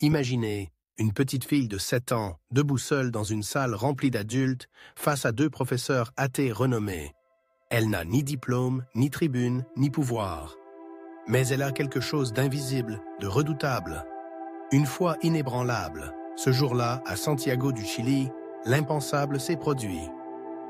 Imaginez une petite fille de 7 ans, debout seule dans une salle remplie d'adultes, face à 2 professeurs athées renommés. Elle n'a ni diplôme, ni tribune, ni pouvoir. Mais elle a quelque chose d'invisible, de redoutable. Une foi inébranlable. Ce jour-là, à Santiago du Chili, l'impensable s'est produit.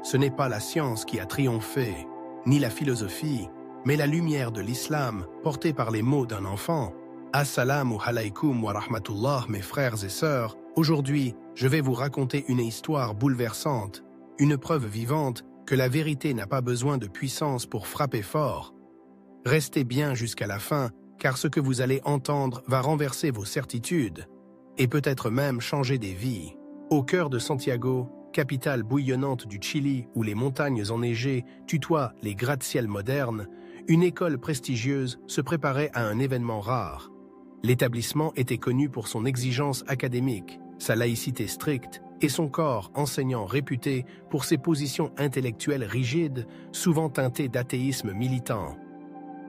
Ce n'est pas la science qui a triomphé, ni la philosophie, mais la lumière de l'islam portée par les mots d'un enfant. Assalamu alaykum wa rahmatullah, mes frères et sœurs. Aujourd'hui, je vais vous raconter une histoire bouleversante, une preuve vivante que la vérité n'a pas besoin de puissance pour frapper fort. Restez bien jusqu'à la fin, car ce que vous allez entendre va renverser vos certitudes, et peut-être même changer des vies. Au cœur de Santiago, capitale bouillonnante du Chili où les montagnes enneigées tutoient les gratte-ciel modernes, une école prestigieuse se préparait à un événement rare. L'établissement était connu pour son exigence académique, sa laïcité stricte et son corps enseignant réputé pour ses positions intellectuelles rigides, souvent teintées d'athéisme militant.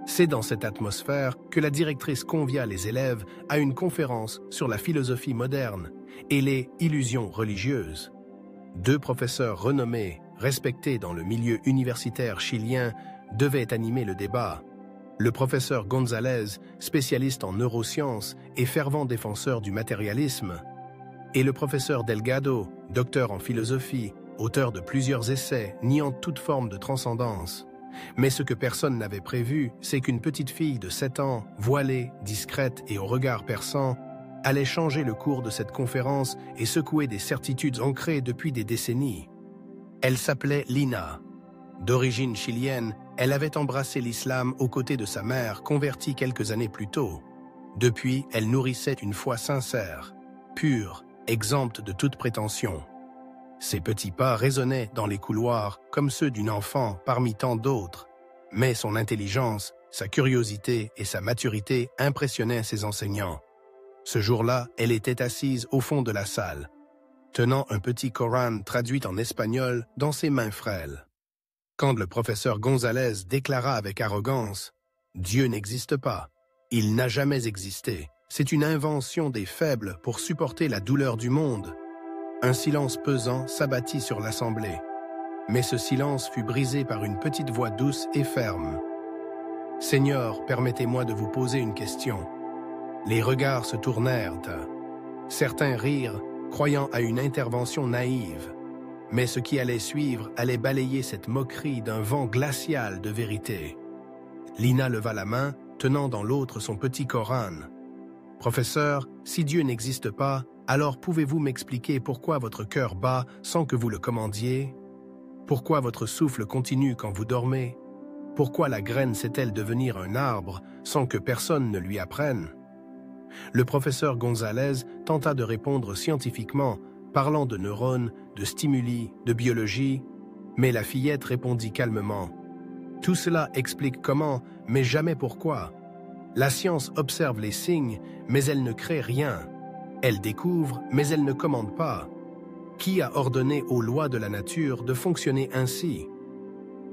C'est dans cette atmosphère que la directrice convia les élèves à une conférence sur la philosophie moderne et les illusions religieuses. 2 professeurs renommés, respectés dans le milieu universitaire chilien, devaient animer le débat. Le professeur González, spécialiste en neurosciences et fervent défenseur du matérialisme, et le professeur Delgado, docteur en philosophie, auteur de plusieurs essais niant toute forme de transcendance. Mais ce que personne n'avait prévu, c'est qu'une petite fille de 7 ans, voilée, discrète et au regard perçant, allait changer le cours de cette conférence et secouer des certitudes ancrées depuis des décennies. Elle s'appelait Lina. D'origine chilienne, elle avait embrassé l'islam aux côtés de sa mère, convertie quelques années plus tôt. Depuis, elle nourrissait une foi sincère, pure, exempte de toute prétention. Ses petits pas résonnaient dans les couloirs comme ceux d'une enfant parmi tant d'autres, mais son intelligence, sa curiosité et sa maturité impressionnaient ses enseignants. Ce jour-là, elle était assise au fond de la salle, tenant un petit Coran traduit en espagnol dans ses mains frêles. Quand le professeur González déclara avec arrogance « Dieu n'existe pas, il n'a jamais existé, c'est une invention des faibles pour supporter la douleur du monde », un silence pesant s'abattit sur l'assemblée. Mais ce silence fut brisé par une petite voix douce et ferme. « Seigneur, permettez-moi de vous poser une question. » Les regards se tournèrent. Certains rirent, croyant à une intervention naïve. Mais ce qui allait suivre allait balayer cette moquerie d'un vent glacial de vérité. Lina leva la main, tenant dans l'autre son petit Coran. « Professeur, si Dieu n'existe pas, alors pouvez-vous m'expliquer pourquoi votre cœur bat sans que vous le commandiez? Pourquoi votre souffle continue quand vous dormez? Pourquoi la graine sait-elle devenir un arbre sans que personne ne lui apprenne ?» Le professeur González tenta de répondre scientifiquement, parlant de neurones, de stimuli, de biologie, mais la fillette répondit calmement. « Tout cela explique comment, mais jamais pourquoi. La science observe les signes, mais elle ne crée rien. Elle découvre, mais elle ne commande pas. Qui a ordonné aux lois de la nature de fonctionner ainsi ?»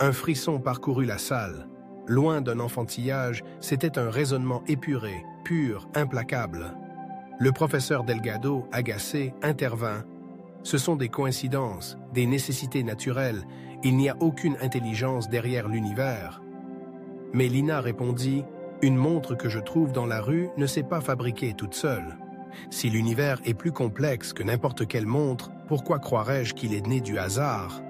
Un frisson parcourut la salle. Loin d'un enfantillage, c'était un raisonnement épuré, pur, implacable. Le professeur Delgado, agacé, intervint. « Ce sont des coïncidences, des nécessités naturelles. Il n'y a aucune intelligence derrière l'univers. » Mais Lina répondit « Une montre que je trouve dans la rue ne s'est pas fabriquée toute seule. Si l'univers est plus complexe que n'importe quelle montre, pourquoi croirais-je qu'il est né du hasard ?»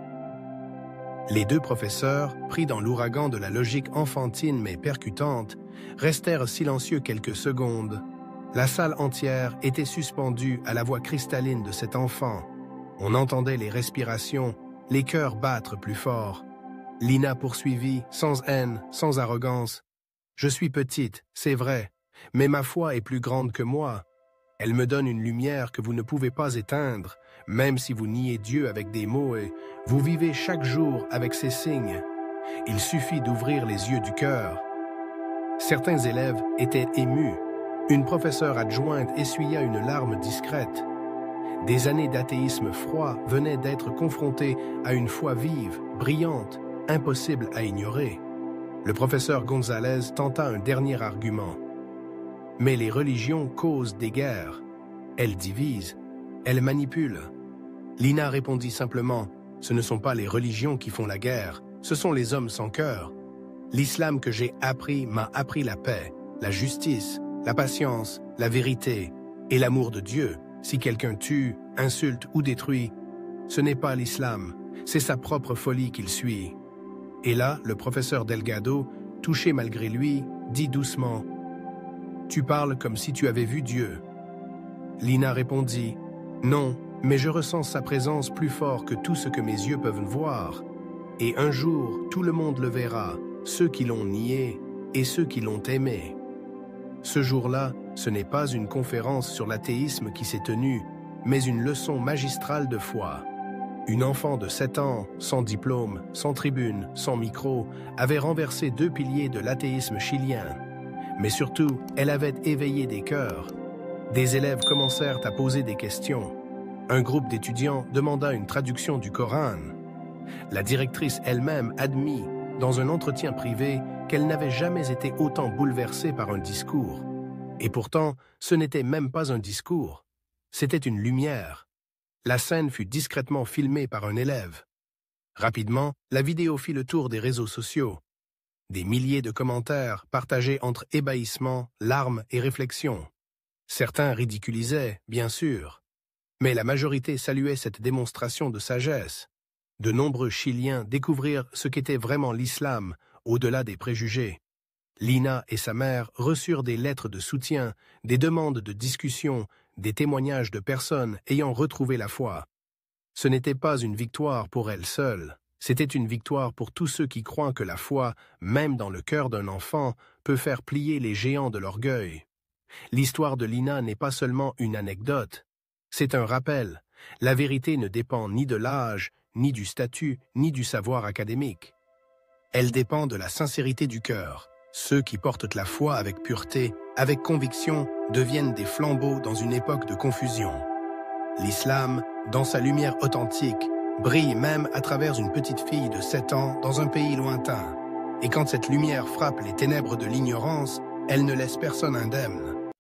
Les 2 professeurs, pris dans l'ouragan de la logique enfantine mais percutante, restèrent silencieux quelques secondes. La salle entière était suspendue à la voix cristalline de cet enfant. On entendait les respirations, les cœurs battre plus fort. Lina poursuivit, sans haine, sans arrogance. « Je suis petite, c'est vrai, mais ma foi est plus grande que moi. Elle me donne une lumière que vous ne pouvez pas éteindre, même si vous niez Dieu avec des mots et vous vivez chaque jour avec ses signes. Il suffit d'ouvrir les yeux du cœur. » Certains élèves étaient émus. Une professeure adjointe essuya une larme discrète. Des années d'athéisme froid venaient d'être confrontées à une foi vive, brillante, impossible à ignorer. Le professeur González tenta un dernier argument. « Mais les religions causent des guerres. Elle divise, elle manipule. Lina répondit simplement, ce ne sont pas les religions qui font la guerre, ce sont les hommes sans cœur. L'islam que j'ai appris m'a appris la paix, la justice, la patience, la vérité et l'amour de Dieu. Si quelqu'un tue, insulte ou détruit, ce n'est pas l'islam, c'est sa propre folie qu'il suit. Et là, le professeur Delgado, touché malgré lui, dit doucement « Tu parles comme si tu avais vu Dieu. » Lina répondit « Non, mais je ressens sa présence plus fort que tout ce que mes yeux peuvent voir. Et un jour, tout le monde le verra, ceux qui l'ont nié et ceux qui l'ont aimé. » Ce jour-là, ce n'est pas une conférence sur l'athéisme qui s'est tenue, mais une leçon magistrale de foi. Une enfant de 7 ans, sans diplôme, sans tribune, sans micro, avait renversé 2 piliers de l'athéisme chilien. Mais surtout, elle avait éveillé des cœurs. Des élèves commencèrent à poser des questions. Un groupe d'étudiants demanda une traduction du Coran. La directrice elle-même admit, dans un entretien privé, qu'elle n'avait jamais été autant bouleversée par un discours. Et pourtant, ce n'était même pas un discours. C'était une lumière. La scène fut discrètement filmée par un élève. Rapidement, la vidéo fit le tour des réseaux sociaux. Des milliers de commentaires partagés entre ébahissement, larmes et réflexions. Certains ridiculisaient, bien sûr. Mais la majorité saluait cette démonstration de sagesse. De nombreux Chiliens découvrirent ce qu'était vraiment l'islam, au-delà des préjugés. Lina et sa mère reçurent des lettres de soutien, des demandes de discussion, des témoignages de personnes ayant retrouvé la foi. Ce n'était pas une victoire pour elles seules, c'était une victoire pour tous ceux qui croient que la foi, même dans le cœur d'un enfant, peut faire plier les géants de l'orgueil. L'histoire de Lina n'est pas seulement une anecdote, c'est un rappel. La vérité ne dépend ni de l'âge, ni du statut, ni du savoir académique. Elle dépend de la sincérité du cœur. Ceux qui portent la foi avec pureté, avec conviction, deviennent des flambeaux dans une époque de confusion. L'islam, dans sa lumière authentique, brille même à travers une petite fille de 7 ans dans un pays lointain. Et quand cette lumière frappe les ténèbres de l'ignorance, elle ne laisse personne indemne.